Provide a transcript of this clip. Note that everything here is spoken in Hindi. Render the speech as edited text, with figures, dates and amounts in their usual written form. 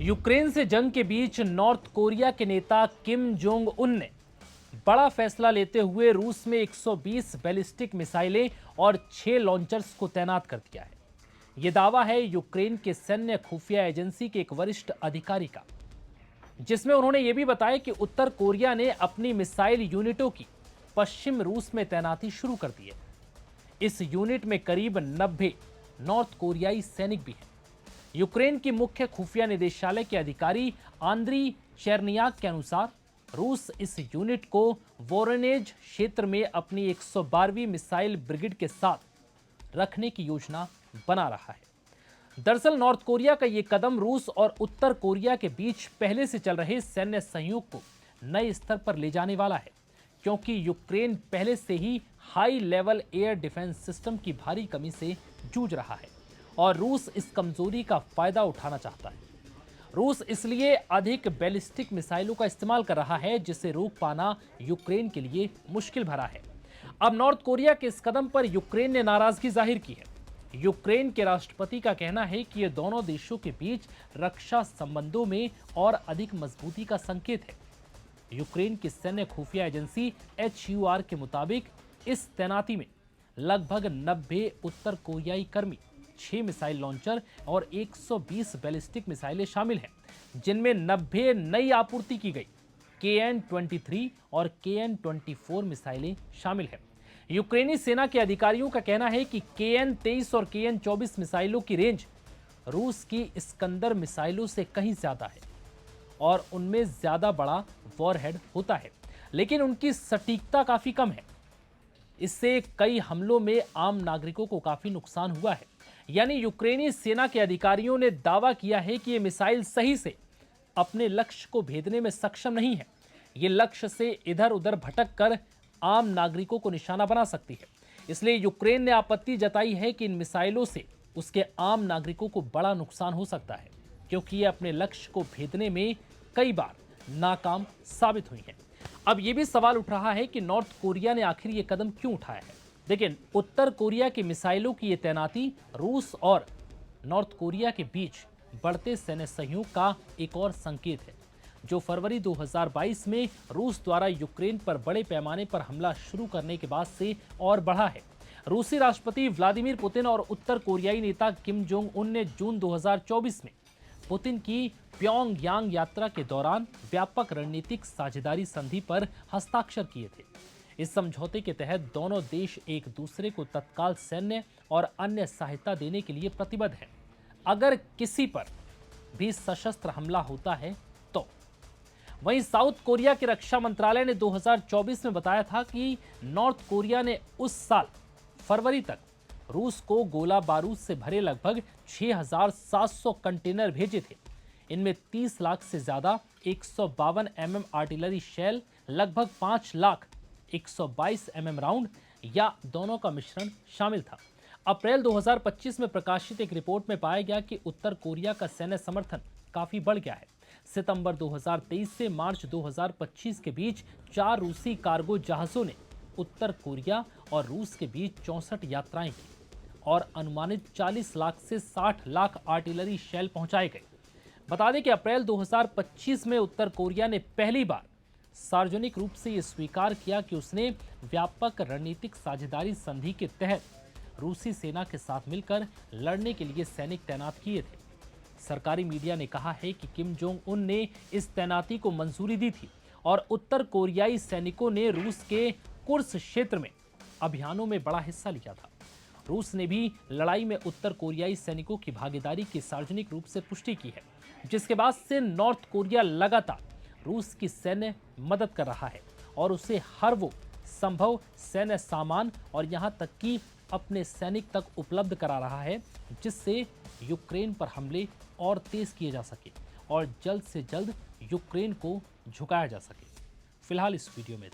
यूक्रेन से जंग के बीच नॉर्थ कोरिया के नेता किम जोंग उन ने बड़ा फैसला लेते हुए रूस में 120 बैलिस्टिक मिसाइलें और 6 लॉन्चर्स को तैनात कर दिया है। यह दावा है यूक्रेन के सैन्य खुफिया एजेंसी के एक वरिष्ठ अधिकारी का, जिसमें उन्होंने यह भी बताया कि उत्तर कोरिया ने अपनी मिसाइल यूनिटों की पश्चिम रूस में तैनाती शुरू कर दी है। इस यूनिट में करीब 90 नॉर्थ कोरियाई सैनिक भी हैं। यूक्रेन की मुख्य खुफिया निदेशालय के अधिकारी आंद्री चेरनियाक के अनुसार रूस इस यूनिट को वोरोनेज क्षेत्र में अपनी 112वीं मिसाइल ब्रिगेड के साथ रखने की योजना बना रहा है। दरअसल नॉर्थ कोरिया का यह कदम रूस और उत्तर कोरिया के बीच पहले से चल रहे सैन्य सहयोग को नए स्तर पर ले जाने वाला है, क्योंकि यूक्रेन पहले से ही high level air defence system की भारी कमी से जूझ रहा है और रूस इस कमजोरी का फायदा उठाना चाहता है। रूस इसलिए अधिक बैलिस्टिक मिसाइलों का इस्तेमाल कर रहा है, जिसे रोक पाना यूक्रेन के लिए मुश्किल भरा है। अब नॉर्थ कोरिया के इस कदम पर यूक्रेन ने नाराजगी जाहिर की है। यूक्रेन के राष्ट्रपति का कहना है कि यह दोनों देशों के बीच रक्षा संबंधों में और अधिक मजबूती का संकेत है। यूक्रेन की सैन्य खुफिया एजेंसी HUR के मुताबिक इस तैनाती में लगभग 90 उत्तर कोरियाई कर्मी, 6 मिसाइल लॉन्चर और 120 बैलिस्टिक मिसाइलें शामिल हैं, जिनमें 90 नई आपूर्ति की गई KN-23 और KN-24 मिसाइलें शामिल हैं। यूक्रेनी सेना के अधिकारियों का कहना है कि KN-23 और KN-24 मिसाइलों की रेंज रूस की इस्कंदर मिसाइलों से कहीं ज्यादा है और उनमें ज्यादा बड़ा वॉरहेड होता है, लेकिन उनकी सटीकता काफी कम है। इससे कई हमलों में आम नागरिकों को काफी नुकसान हुआ है। यानी यूक्रेनी सेना के अधिकारियों ने दावा किया है कि यह मिसाइल सही से अपने लक्ष्य को भेदने में सक्षम नहीं है। यह लक्ष्य से इधर उधर भटक कर आम नागरिकों को निशाना बना सकती है। इसलिए यूक्रेन ने आपत्ति जताई है कि इन मिसाइलों से उसके आम नागरिकों को बड़ा नुकसान हो सकता है, क्योंकि ये अपने लक्ष्य को भेदने में कई बार नाकाम साबित हुई हैं। अब यह भी सवाल उठ रहा है कि नॉर्थ कोरिया ने आखिर ये कदम क्यों उठाया है। लेकिन उत्तर कोरिया की मिसाइलों की यह तैनाती रूस और नॉर्थ कोरिया के बीच बढ़ते सैन्य सहयोग का एक और संकेत है, जो फरवरी 2022 में रूस द्वारा यूक्रेन पर बड़े पैमाने पर हमला शुरू करने के बाद से और बढ़ा है। रूसी राष्ट्रपति व्लादिमीर पुतिन और उत्तर कोरियाई नेता किम जोंग उन ने जून 2024 में पुतिन की प्योंगयांग यात्रा के दौरान व्यापक रणनीतिक साझेदारी संधि पर हस्ताक्षर किए थे। इस समझौते के तहत दोनों देश एक दूसरे को तत्काल सैन्य और अन्य सहायता देने के लिए प्रतिबद्ध हैं, अगर किसी पर भी सशस्त्र हमला होता है तो। वहीं साउथ कोरिया के रक्षा मंत्रालय ने 2024 में बताया था कि नॉर्थ कोरिया ने उस साल फरवरी तक रूस को गोला बारूद से भरे लगभग 6,700 कंटेनर भेजे थे। इनमें 30 लाख से ज्यादा 152 mm आर्टिलरी शेल, लगभग 5 लाख 122 mm राउंड या दोनों का मिश्रण शामिल था। अप्रैल 2025 में प्रकाशित एक रिपोर्ट में पाया गया कि उत्तर कोरिया का सैन्य समर्थन काफी बढ़ गया है। सितंबर 2023 से मार्च 2025 के बीच 4 रूसी कार्गो जहाजों ने उत्तर कोरिया और रूस के बीच 64 यात्राएं की और अनुमानित 40 लाख से 60 लाख आर्टिलरी शेल पहुंचाए गए। बता दें कि अप्रैल 2025 में उत्तर कोरिया ने पहली बार सार्वजनिक रूप से यह स्वीकार किया कि उसने व्यापक रणनीतिक साझेदारी संधि के तहत रूसी सेना के साथ मिलकर लड़ने के लिए सैनिक तैनात किए थे। सरकारी मीडिया ने कहा है कि किम जोंग उन ने इस तैनाती को मंजूरी दी थी और उत्तर कोरियाई सैनिकों ने रूस के कुर्स क्षेत्र में अभियानों में बड़ा हिस्सा लिया था। रूस ने भी लड़ाई में उत्तर कोरियाई सैनिकों की भागीदारी की सार्वजनिक रूप से पुष्टि की है, जिसके बाद से नॉर्थ कोरिया लगातार रूस की सैन्य मदद कर रहा है और उसे हर वो संभव सैन्य सामान और यहां तक कि अपने सैनिक तक उपलब्ध करा रहा है, जिससे यूक्रेन पर हमले और तेज किए जा सके और जल्द से जल्द यूक्रेन को झुकाया जा सके। फिलहाल इस वीडियो में